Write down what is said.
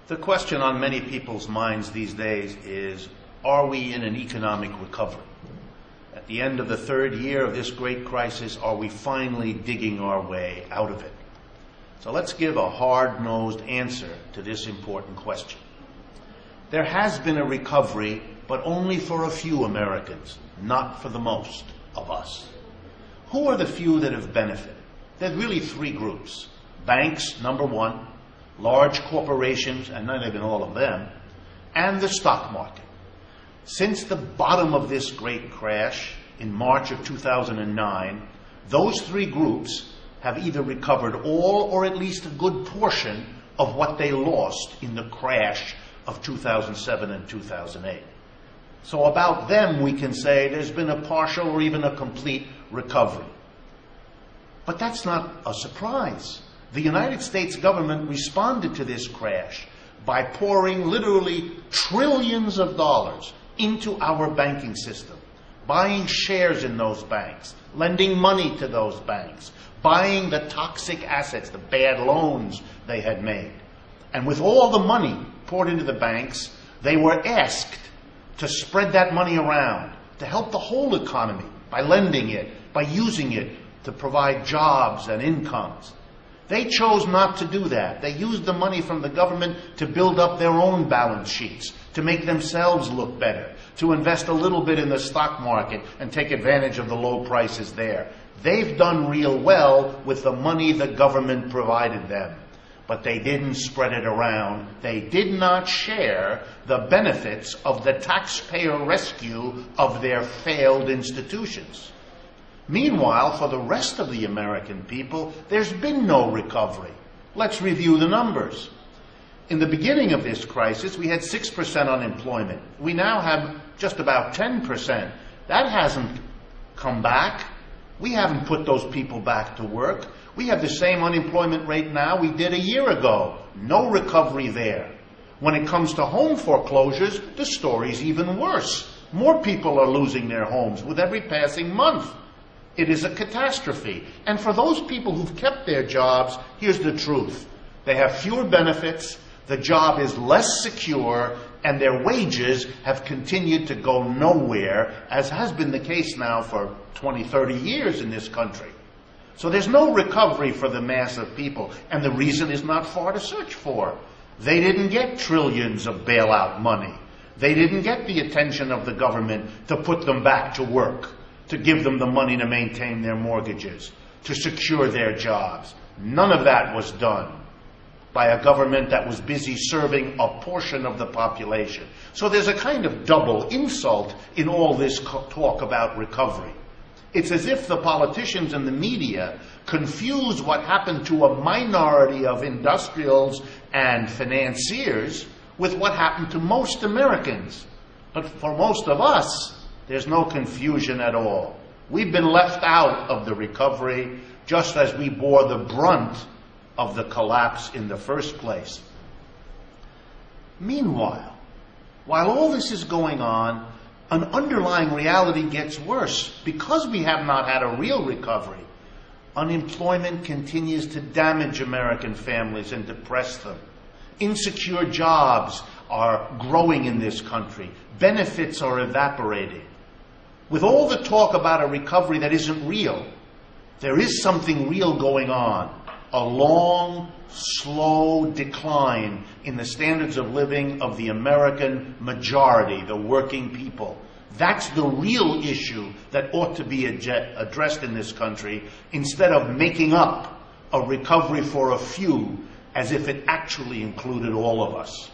The question on many people's minds these days is, are we in an economic recovery? At the end of the third year of this great crisis, are we finally digging our way out of it? So let's give a hard-nosed answer to this important question. There has been a recovery, but only for a few Americans, not for the most of us. Who are the few that have benefited? There's really three groups. Banks, number one, large corporations, and not even all of them, and the stock market. Since the bottom of this great crash in March of 2009, those three groups have either recovered all or at least a good portion of what they lost in the crash of 2007 and 2008. So about them we can say there's been a partial or even a complete recovery. But that's not a surprise. The United States government responded to this crash by pouring literally trillions of dollars into our banking system, buying shares in those banks, lending money to those banks, buying the toxic assets, the bad loans they had made. And with all the money poured into the banks, they were asked to spread that money around, to help the whole economy by lending it, by using it to provide jobs and incomes. They chose not to do that. They used the money from the government to build up their own balance sheets, to make themselves look better, to invest a little bit in the stock market and take advantage of the low prices there. They've done real well with the money the government provided them. But they didn't spread it around. They did not share the benefits of the taxpayer rescue of their failed institutions. Meanwhile, for the rest of the American people, there's been no recovery. Let's review the numbers. In the beginning of this crisis, we had 6% unemployment. We now have just about 10%. That hasn't come back. We haven't put those people back to work. We have the same unemployment rate now we did a year ago. No recovery there. When it comes to home foreclosures, the story's even worse. More people are losing their homes with every passing month. It is a catastrophe. And for those people who've kept their jobs, here's the truth. They have fewer benefits, the job is less secure, and their wages have continued to go nowhere, as has been the case now for 20, 30 years in this country. So there's no recovery for the mass of people, and the reason is not far to search for. They didn't get trillions of bailout money. They didn't get the attention of the government to put them back to work, to give them the money to maintain their mortgages, to secure their jobs. None of that was done by a government that was busy serving a portion of the population. So there's a kind of double insult in all this talk about recovery. It's as if the politicians and the media confuse what happened to a minority of industrials and financiers with what happened to most Americans. But for most of us, there's no confusion at all. We've been left out of the recovery just as we bore the brunt of the collapse in the first place. Meanwhile, while all this is going on, an underlying reality gets worse. Because we have not had a real recovery, unemployment continues to damage American families and depress them. Insecure jobs are growing in this country. Benefits are evaporating. With all the talk about a recovery that isn't real, there is something real going on. A long, slow decline in the standards of living of the American majority, the working people. That's the real issue that ought to be addressed in this country, instead of making up a recovery for a few as if it actually included all of us.